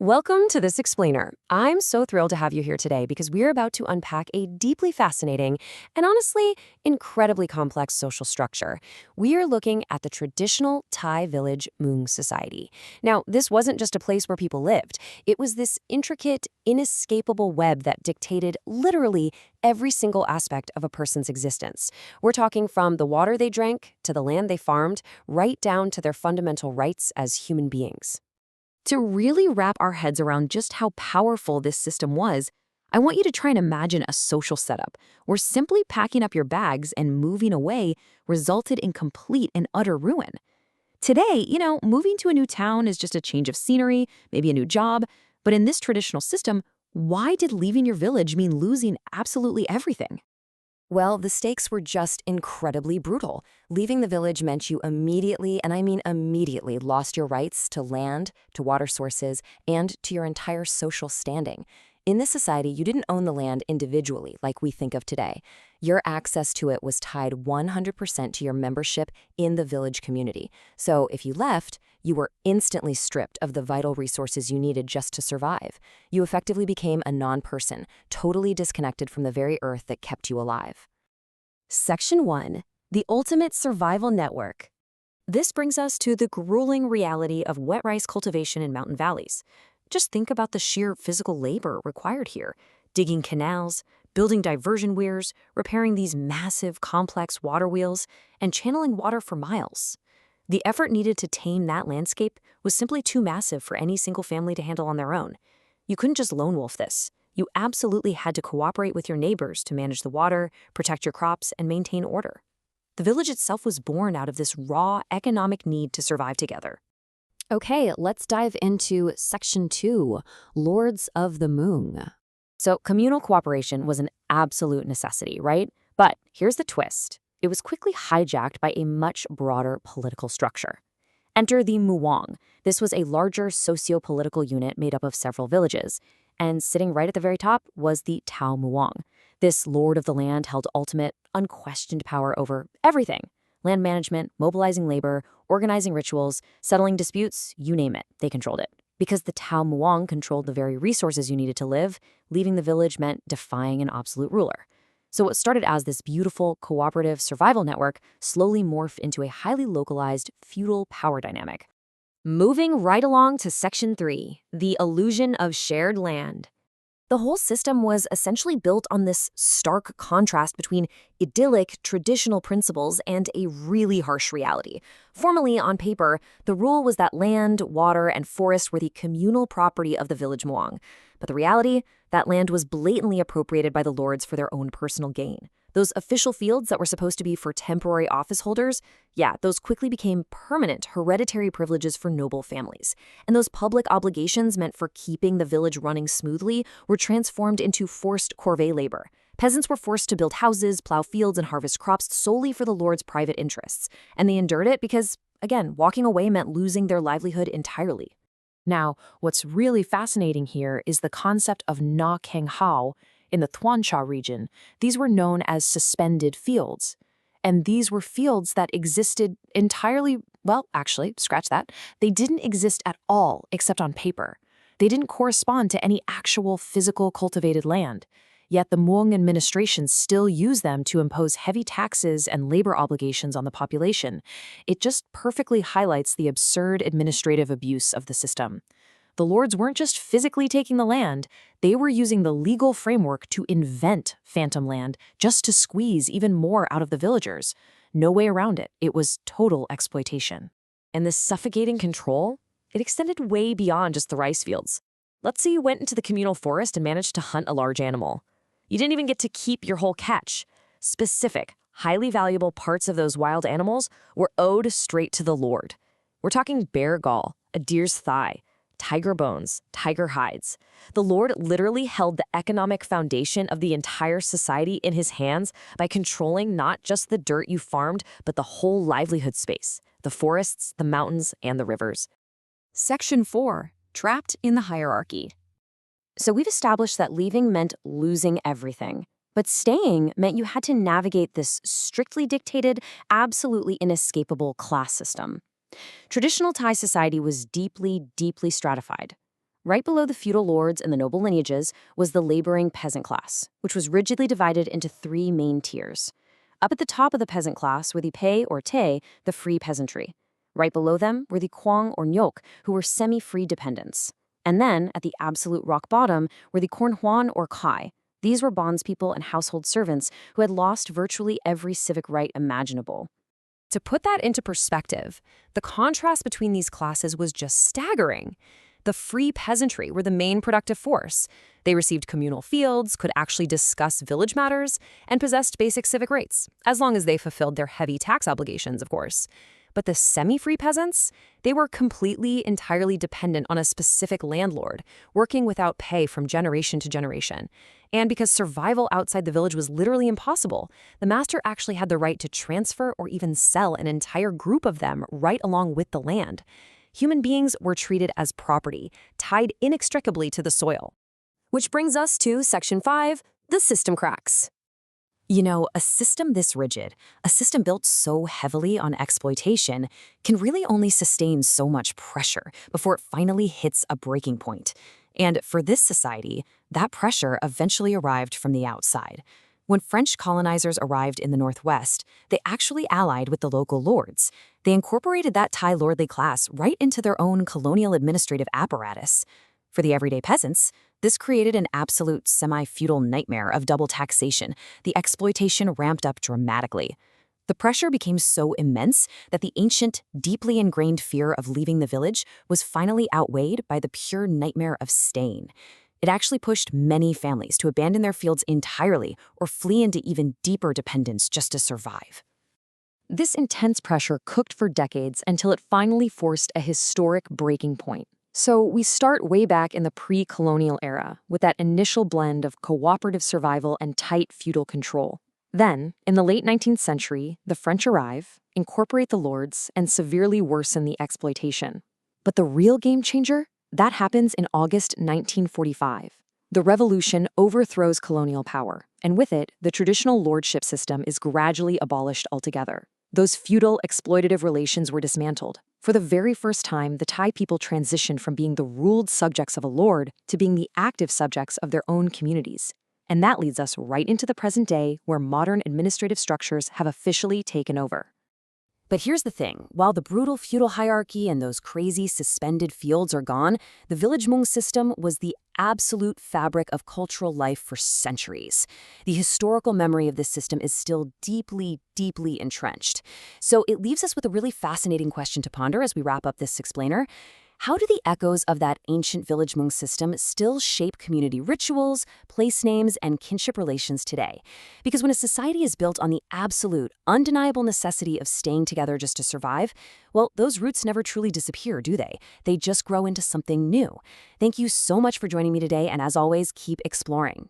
Welcome to This Explainer. I'm so thrilled to have you here today because we're about to unpack a deeply fascinating and honestly incredibly complex social structure. We are looking at the traditional Thai village Muong society. Now, this wasn't just a place where people lived. It was this intricate, inescapable web that dictated literally every single aspect of a person's existence. We're talking from the water they drank to the land they farmed, right down to their fundamental rights as human beings. To really wrap our heads around just how powerful this system was, I want you to try and imagine a social setup where simply packing up your bags and moving away resulted in complete and utter ruin. Today, moving to a new town is just a change of scenery, maybe a new job, but in this traditional system, why did leaving your village mean losing absolutely everything? Well, the stakes were just incredibly brutal. Leaving the village meant you immediately, and I mean immediately, lost your rights to land, to water sources, and to your entire social standing. In this society, you didn't own the land individually like we think of today. Your access to it was tied 100% to your membership in the village community. So if you left, you were instantly stripped of the vital resources you needed just to survive. You effectively became a non-person, totally disconnected from the very earth that kept you alive. Section 1. The Ultimate Survival Network. This brings us to the grueling reality of wet rice cultivation in mountain valleys. Just think about the sheer physical labor required here. Digging canals, building diversion weirs, repairing these massive, complex water wheels, and channeling water for miles. The effort needed to tame that landscape was simply too massive for any single family to handle on their own. You couldn't just lone wolf this. You absolutely had to cooperate with your neighbors to manage the water, protect your crops, and maintain order. The village itself was born out of this raw economic need to survive together. Okay, let's dive into Section 2, Lords of the Muong. So communal cooperation was an absolute necessity, right? But here's the twist. It was quickly hijacked by a much broader political structure. Enter the Muong. This was a larger socio-political unit made up of several villages. And sitting right at the very top was the Tao Muong. This lord of the land held ultimate, unquestioned power over everything. Land management, mobilizing labor, organizing rituals, settling disputes, you name it, they controlled it. Because the Tao Muong controlled the very resources you needed to live, leaving the village meant defying an absolute ruler. So what started as this beautiful, cooperative survival network slowly morphed into a highly localized, feudal power dynamic. Moving right along to Section 3, the illusion of shared land. The whole system was essentially built on this stark contrast between idyllic, traditional principles and a really harsh reality. Formally, on paper, the rule was that land, water, and forest were the communal property of the village Muong. But the reality, that land was blatantly appropriated by the lords for their own personal gain. Those official fields that were supposed to be for temporary office holders, those quickly became permanent hereditary privileges for noble families. And those public obligations meant for keeping the village running smoothly were transformed into forced corvée labor. Peasants were forced to build houses, plow fields, and harvest crops solely for the lord's private interests. And they endured it because, again, walking away meant losing their livelihood entirely. Now, what's really fascinating here is the concept of na keng hao. In the Thuan Cha region, these were known as suspended fields. And these were fields that existed entirely, well, actually, scratch that. They didn't exist at all except on paper. They didn't correspond to any actual physical cultivated land. Yet the Muong administration still used them to impose heavy taxes and labor obligations on the population. It just perfectly highlights the absurd administrative abuse of the system. The lords weren't just physically taking the land, they were using the legal framework to invent phantom land just to squeeze even more out of the villagers. No way around it. It was total exploitation. And this suffocating control, it extended way beyond just the rice fields. Let's say you went into the communal forest and managed to hunt a large animal. You didn't even get to keep your whole catch. Specific, highly valuable parts of those wild animals were owed straight to the lord. We're talking bear gall, a deer's thigh, tiger bones, tiger hides. The lord literally held the economic foundation of the entire society in his hands by controlling not just the dirt you farmed, but the whole livelihood space, the forests, the mountains, and the rivers. Section 4. Trapped in the hierarchy. So we've established that leaving meant losing everything. But staying meant you had to navigate this strictly dictated, absolutely inescapable class system. Traditional Thai society was deeply, deeply stratified. Right below the feudal lords and the noble lineages was the laboring peasant class, which was rigidly divided into three main tiers. Up at the top of the peasant class were the pei or te, the free peasantry. Right below them were the kuang or nyok, who were semi-free dependents. And then, at the absolute rock bottom, were the kornhuan or kai. These were bondspeople and household servants who had lost virtually every civic right imaginable. To put that into perspective, the contrast between these classes was just staggering. The free peasantry were the main productive force. They received communal fields, could actually discuss village matters, and possessed basic civic rights, as long as they fulfilled their heavy tax obligations, of course. But the semi-free peasants, they were entirely dependent on a specific landlord, working without pay from generation to generation. And because survival outside the village was literally impossible, the master actually had the right to transfer or even sell an entire group of them right along with the land. Human beings were treated as property, tied inextricably to the soil. Which brings us to Section 5, the system cracks. You know, a system this rigid, a system built so heavily on exploitation, can really only sustain so much pressure before it finally hits a breaking point. And for this society, that pressure eventually arrived from the outside. When French colonizers arrived in the Northwest, they actually allied with the local lords. They incorporated that Thai lordly class right into their own colonial administrative apparatus. For the everyday peasants, this created an absolute semi-feudal nightmare of double taxation. The exploitation ramped up dramatically. The pressure became so immense that the ancient, deeply ingrained fear of leaving the village was finally outweighed by the pure nightmare of staying. It actually pushed many families to abandon their fields entirely or flee into even deeper dependence just to survive. This intense pressure cooked for decades until it finally forced a historic breaking point. So we start way back in the pre-colonial era with that initial blend of cooperative survival and tight feudal control. Then, in the late 19th century, the French arrive, incorporate the lords, and severely worsen the exploitation. But the real game changer? That happens in August 1945. The revolution overthrows colonial power, and with it, the traditional lordship system is gradually abolished altogether. Those feudal, exploitative relations were dismantled. For the very first time, the Thai people transitioned from being the ruled subjects of a lord to being the active subjects of their own communities. And that leads us right into the present day, where modern administrative structures have officially taken over. But here's the thing, while the brutal feudal hierarchy and those crazy suspended fields are gone, the village Muong system was the absolute fabric of cultural life for centuries. The historical memory of this system is still deeply, deeply entrenched. So it leaves us with a really fascinating question to ponder as we wrap up this explainer. How do the echoes of that ancient village Muong system still shape community rituals, place names, and kinship relations today? Because when a society is built on the absolute, undeniable necessity of staying together just to survive, well, those roots never truly disappear, do they? They just grow into something new. Thank you so much for joining me today, and as always, keep exploring.